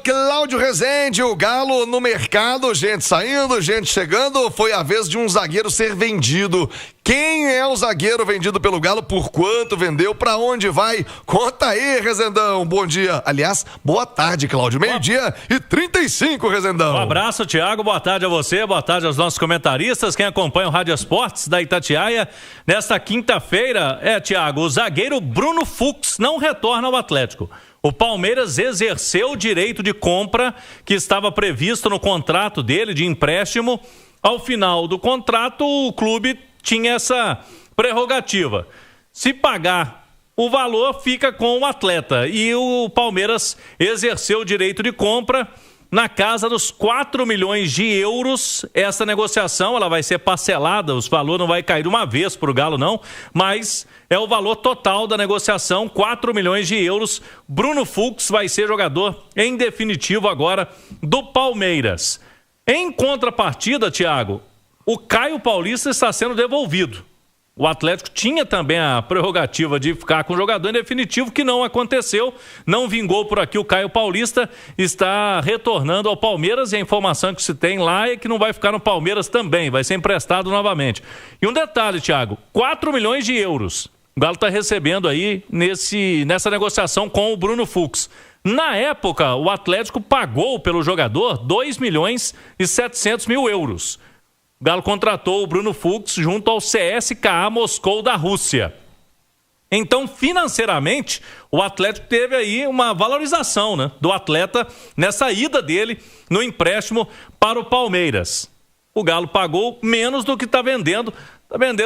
Cláudio Rezende, o Galo no mercado, gente saindo, gente chegando, foi a vez de um zagueiro ser vendido. Quem é o zagueiro vendido pelo Galo? Por quanto vendeu? Pra onde vai? Conta aí, Rezendão. Bom dia. Aliás, boa tarde, Cláudio. 12:35, Rezendão. Um abraço, Thiago. Boa tarde a você, boa tarde aos nossos comentaristas, quem acompanha o Rádio Esportes da Itatiaia. Nesta quinta-feira, Thiago, o zagueiro Bruno Fux não retorna ao Atlético. O Palmeiras exerceu o direito de compra que estava previsto no contrato dele de empréstimo. Ao final do contrato, o clube tinha essa prerrogativa. Se pagar o valor, fica com o atleta. E o Palmeiras exerceu o direito de compra na casa dos 4 milhões de euros. Essa negociação ela vai ser parcelada, os valores não vai cair de uma vez para o Galo não, mas é o valor total da negociação, 4 milhões de euros. Bruno Fux vai ser jogador em definitivo agora do Palmeiras. Em contrapartida, Thiago, o Caio Paulista está sendo devolvido. O Atlético tinha também a prerrogativa de ficar com o jogador em definitivo, que não aconteceu, não vingou por aqui. O Caio Paulista está retornando ao Palmeiras e a informação que se tem lá é que não vai ficar no Palmeiras também, vai ser emprestado novamente. E um detalhe, Thiago, 4 milhões de euros o Galo está recebendo aí nessa negociação com o Bruno Fux. Na época, o Atlético pagou pelo jogador 2 milhões e 700 mil euros. O Galo contratou o Bruno Fux junto ao CSKA Moscou da Rússia. Então, financeiramente, o Atlético teve aí uma valorização, né, do atleta nessa ida dele no empréstimo para o Palmeiras. O Galo pagou menos do que está vendendo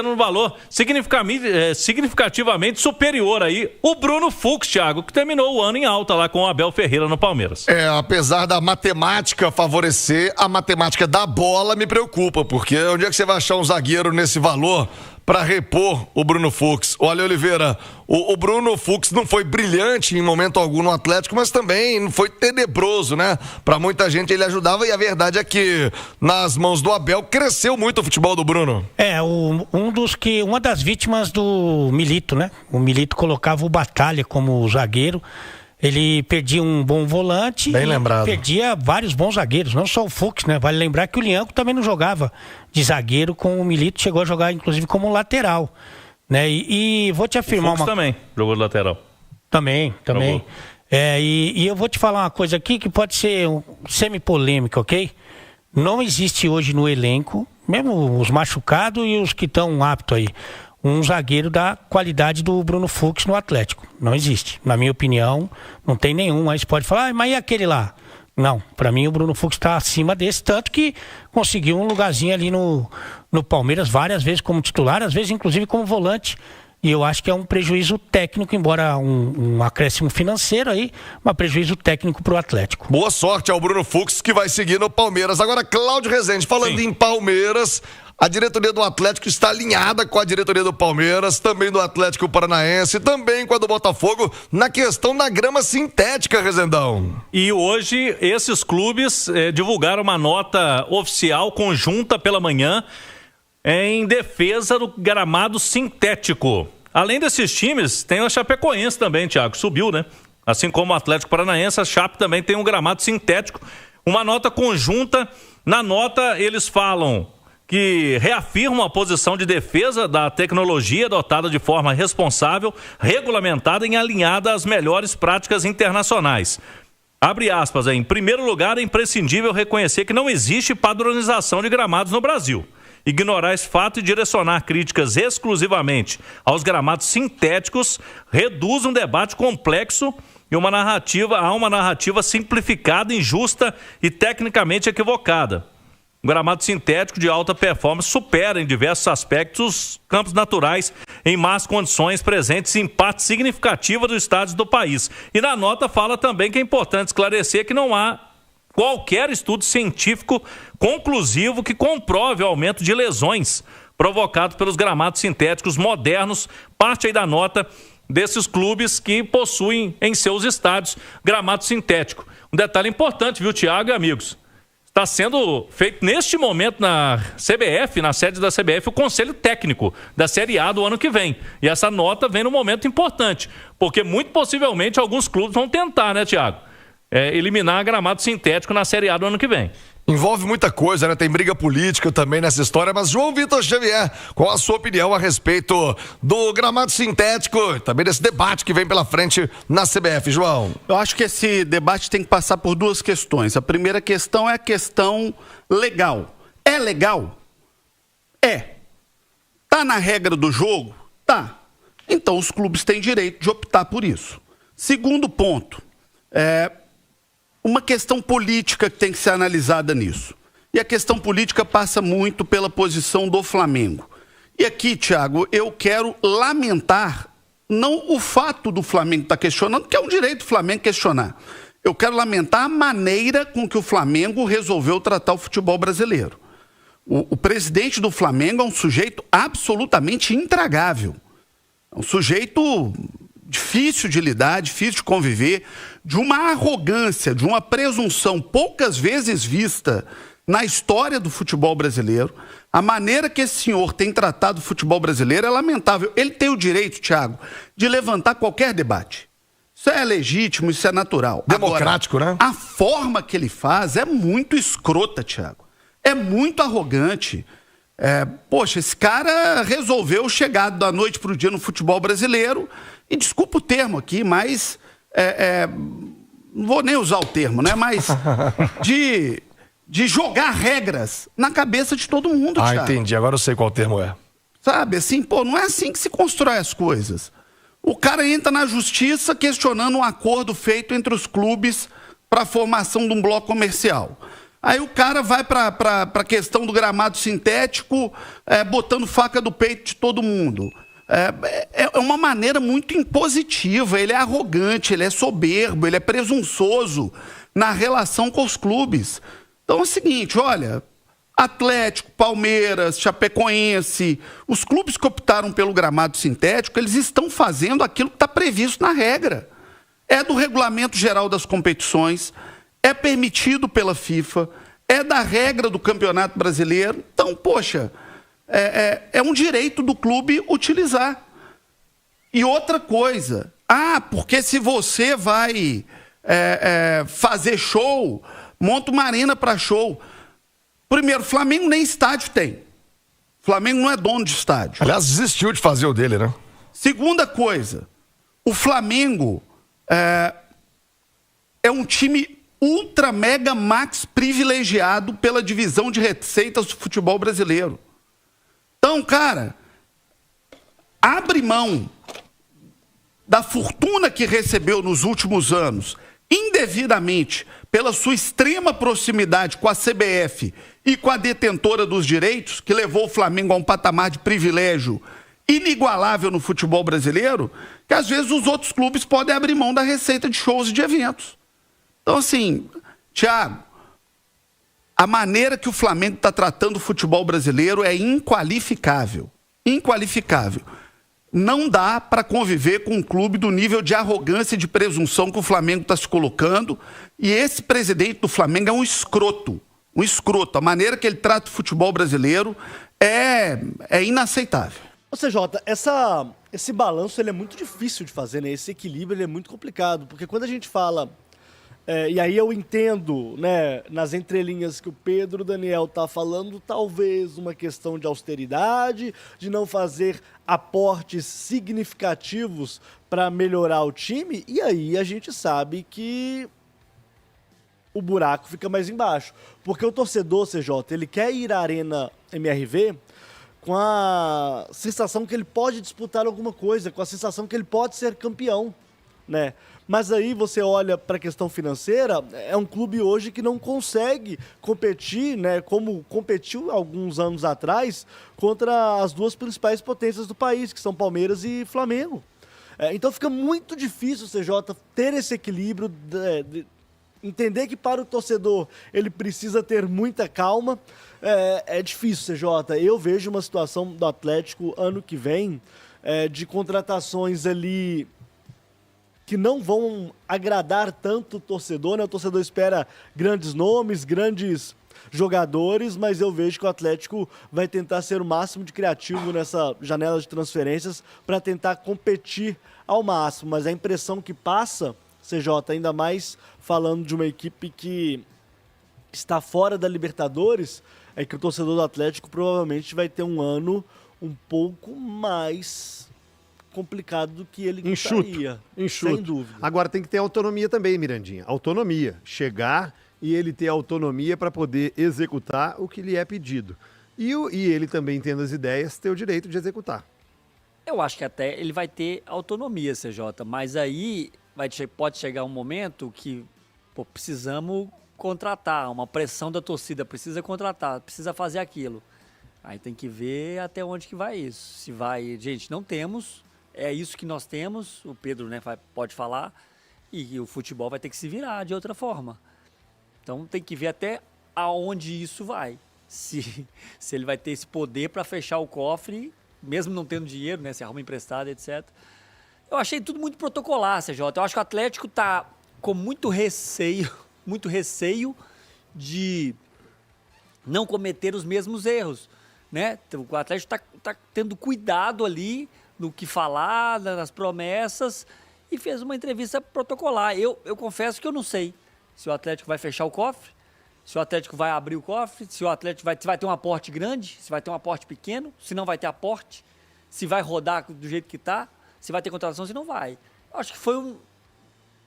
no valor significativamente superior aí o Bruno Fux, Thiago, que terminou o ano em alta lá com o Abel Ferreira no Palmeiras. Apesar da matemática favorecer, a matemática da bola me preocupa, porque onde é que você vai achar um zagueiro nesse valor para repor o Bruno Fux? Olha, Oliveira, o Bruno Fux não foi brilhante em momento algum no Atlético, mas também não foi tenebroso, né? Para muita gente ele ajudava e a verdade é que nas mãos do Abel cresceu muito o futebol do Bruno. Uma das vítimas do Milito, né? O Milito colocava o Batalha como zagueiro. Ele perdia um bom volante. Bem lembrado. Perdia vários bons zagueiros, não só o Fux, né? Vale lembrar que o Lianco também não jogava de zagueiro com o Milito, chegou a jogar inclusive como lateral, né? E vou te afirmar o Fux também jogou de lateral. Também. E eu vou te falar uma coisa aqui que pode ser semi-polêmica, ok? Não existe hoje no elenco, mesmo os machucados e os que estão aptos aí, um zagueiro da qualidade do Bruno Fux no Atlético. Não existe. Na minha opinião, não tem nenhum. Aí você pode falar, mas e aquele lá? Não, para mim o Bruno Fux está acima desse, tanto que conseguiu um lugarzinho ali no Palmeiras várias vezes como titular, às vezes inclusive como volante. E eu acho que é um prejuízo técnico, embora um acréscimo financeiro aí, mas prejuízo técnico para o Atlético. Boa sorte ao Bruno Fux, que vai seguir no Palmeiras. Agora, Cláudio Rezende, falando em Palmeiras, a diretoria do Atlético está alinhada com a diretoria do Palmeiras, também do Atlético Paranaense, também com a do Botafogo, na questão da grama sintética, Rezendão. E hoje, esses clubes divulgaram uma nota oficial conjunta pela manhã, em defesa do gramado sintético. Além desses times, tem a Chapecoense também, Thiago, subiu, né? Assim como o Atlético Paranaense, a Chape também tem um gramado sintético. Uma nota conjunta, na nota eles falam que reafirmam a posição de defesa da tecnologia adotada de forma responsável, regulamentada e alinhada às melhores práticas internacionais. Abre aspas, em primeiro lugar, é imprescindível reconhecer que não existe padronização de gramados no Brasil. Ignorar esse fato e direcionar críticas exclusivamente aos gramados sintéticos reduz um debate complexo e uma narrativa simplificada, injusta e tecnicamente equivocada. O gramado sintético de alta performance supera em diversos aspectos os campos naturais em más condições presentes em parte significativa dos estádios do país. E na nota fala também que é importante esclarecer que não há qualquer estudo científico conclusivo que comprove o aumento de lesões provocado pelos gramados sintéticos modernos, parte aí da nota desses clubes que possuem em seus estádios gramado sintético. Um detalhe importante, viu, Thiago e amigos? Está sendo feito neste momento na CBF, na sede da CBF, o Conselho Técnico da Série A do ano que vem. E essa nota vem num momento importante, porque muito possivelmente alguns clubes vão tentar, né, Thiago? eliminar gramado sintético na Série A do ano que vem. Envolve muita coisa, né? Tem briga política também nessa história, mas João Vitor Xavier, qual a sua opinião a respeito do gramado sintético, também desse debate que vem pela frente na CBF, João? Eu acho que esse debate tem que passar por duas questões. A primeira questão é a questão legal. É legal? É. Tá na regra do jogo? Tá. Então os clubes têm direito de optar por isso. Segundo ponto, uma questão política que tem que ser analisada nisso. E a questão política passa muito pela posição do Flamengo. E aqui, Thiago, eu quero lamentar, não o fato do Flamengo estar questionando, que é um direito do Flamengo questionar. Eu quero lamentar a maneira com que o Flamengo resolveu tratar o futebol brasileiro. O presidente do Flamengo é um sujeito absolutamente intragável. É um sujeito difícil de lidar, difícil de conviver, de uma arrogância, de uma presunção poucas vezes vista na história do futebol brasileiro. A maneira que esse senhor tem tratado o futebol brasileiro é lamentável. Ele tem o direito, Thiago, de levantar qualquer debate. Isso é legítimo, isso é natural. Democrático, agora, né? A forma que ele faz é muito escrota, Thiago. É muito arrogante. Poxa, esse cara resolveu chegar da noite para o dia no futebol brasileiro, e desculpa o termo aqui, mas não vou nem usar o termo, né? Mas de jogar regras na cabeça de todo mundo, Thiago. Entendi. Agora eu sei qual termo é. Sabe, assim, não é assim que se constrói as coisas. O cara entra na justiça questionando um acordo feito entre os clubes para a formação de um bloco comercial. Aí o cara vai para a questão do gramado sintético, botando faca do peito de todo mundo. É uma maneira muito impositiva, ele é arrogante, ele é soberbo, ele é presunçoso na relação com os clubes. Então é o seguinte, olha, Atlético, Palmeiras, Chapecoense, os clubes que optaram pelo gramado sintético, eles estão fazendo aquilo que está previsto na regra. É do regulamento geral das competições, é permitido pela FIFA, é da regra do Campeonato Brasileiro. Então, poxa, é um direito do clube utilizar. E outra coisa, porque se você vai fazer show, monta uma arena para show. Primeiro, o Flamengo nem estádio tem. O Flamengo não é dono de estádio. Aliás, desistiu de fazer o dele, né? Segunda coisa, o Flamengo é um time ultra, mega, max privilegiado pela divisão de receitas do futebol brasileiro. Então, cara, abre mão da fortuna que recebeu nos últimos anos, indevidamente, pela sua extrema proximidade com a CBF e com a detentora dos direitos, que levou o Flamengo a um patamar de privilégio inigualável no futebol brasileiro, que às vezes os outros clubes podem abrir mão da receita de shows e de eventos. Então, assim, Thiago, a maneira que o Flamengo está tratando o futebol brasileiro é inqualificável. Inqualificável. Não dá para conviver com um clube do nível de arrogância e de presunção que o Flamengo está se colocando. E esse presidente do Flamengo é um escroto. Um escroto. A maneira que ele trata o futebol brasileiro é inaceitável. Ou seja, Jota, esse balanço ele é muito difícil de fazer, né? Esse equilíbrio ele é muito complicado. Porque quando a gente fala... e aí eu entendo, né, nas entrelinhas que o Pedro Daniel tá falando, talvez uma questão de austeridade, de não fazer aportes significativos para melhorar o time, e aí a gente sabe que o buraco fica mais embaixo. Porque o torcedor, CJ, ele quer ir à Arena MRV com a sensação que ele pode disputar alguma coisa, com a sensação que ele pode ser campeão, né? Mas aí você olha para a questão financeira, é um clube hoje que não consegue competir, né, como competiu alguns anos atrás, contra as duas principais potências do país, que são Palmeiras e Flamengo. Então fica muito difícil, CJ, ter esse equilíbrio, de entender que para o torcedor ele precisa ter muita calma. É difícil, CJ. Eu vejo uma situação do Atlético ano que vem, de contratações ali que não vão agradar tanto o torcedor, né? O torcedor espera grandes nomes, grandes jogadores, mas eu vejo que o Atlético vai tentar ser o máximo de criativo nessa janela de transferências para tentar competir ao máximo. Mas a impressão que passa CJ, ainda mais falando de uma equipe que está fora da Libertadores, é que o torcedor do Atlético provavelmente vai ter um ano um pouco mais complicado do que ele gostaria. Enxuto. Sem dúvida. Agora tem que ter autonomia também, Mirandinha. Autonomia. Chegar e ele ter autonomia para poder executar o que lhe é pedido. E ele também, tendo as ideias, ter o direito de executar. Eu acho que até ele vai ter autonomia, CJ, mas aí pode chegar um momento que precisamos contratar, uma pressão da torcida, precisa contratar, precisa fazer aquilo. Aí tem que ver até onde que vai isso. Se vai, gente, não temos, é isso que nós temos, o Pedro, né, pode falar, e o futebol vai ter que se virar de outra forma. Então tem que ver até aonde isso vai. Se ele vai ter esse poder para fechar o cofre, mesmo não tendo dinheiro, né, se arruma emprestado, etc. Eu achei tudo muito protocolar, CJ. Eu acho que o Atlético tá com muito receio de não cometer os mesmos erros, né? O Atlético tá tendo cuidado ali no que falar, nas promessas, e fez uma entrevista protocolar. Eu confesso que eu não sei se o Atlético vai fechar o cofre, se o Atlético vai abrir o cofre, se o Atlético vai ter um aporte grande, se vai ter um aporte pequeno, se não vai ter aporte, se vai rodar do jeito que tá, se vai ter contratação, se não vai. Eu acho que foi um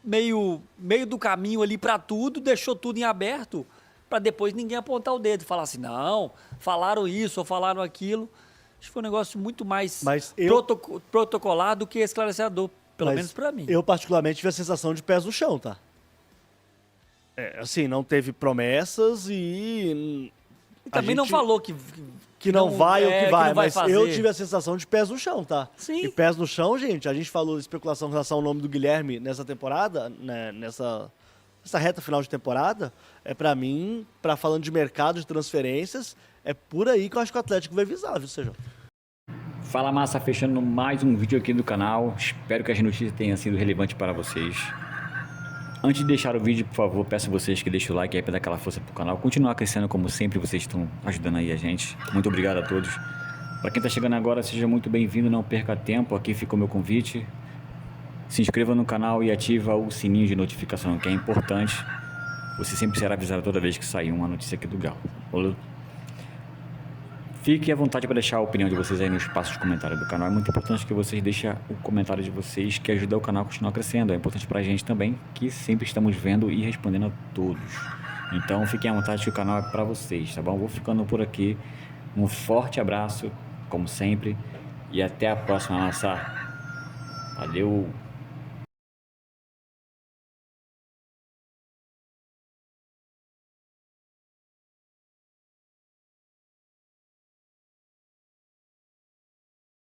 meio do caminho ali para tudo, deixou tudo em aberto, para depois ninguém apontar o dedo e falar assim, não, falaram isso ou falaram aquilo. Acho que foi um negócio muito mais protocolar do que esclarecedor, pelo menos para mim. Eu particularmente tive a sensação de pés no chão, tá? Assim, não teve promessas e também não falou que não vai ou que vai, mas fazer. Eu tive a sensação de pés no chão, tá? Sim. E pés no chão, gente, a gente falou de especulação em relação ao nome do Guilherme nessa temporada, né, nessa reta final de temporada, pra mim, falando de mercado de transferências, é por aí que eu acho que o Atlético vai visar, viu, Sejão? Fala Massa, fechando mais um vídeo aqui do canal, espero que as notícias tenham sido relevantes para vocês. Antes de deixar o vídeo, por favor, peço a vocês que deixem o like aí para dar aquela força pro canal. Continuar crescendo como sempre, vocês estão ajudando aí a gente. Muito obrigado a todos. Para quem está chegando agora, seja muito bem-vindo, não perca tempo. Aqui fica o meu convite. Se inscreva no canal e ativa o sininho de notificação, que é importante. Você sempre será avisado toda vez que sair uma notícia aqui do Galo. Falou? Fique à vontade para deixar a opinião de vocês aí no espaço de comentário do canal. É muito importante que vocês deixem o comentário de vocês, que ajuda o canal a continuar crescendo. É importante para a gente também, que sempre estamos vendo e respondendo a todos. Então fiquem à vontade que o canal é para vocês, tá bom? Vou ficando por aqui. Um forte abraço, como sempre. E até a próxima, Massa. Valeu!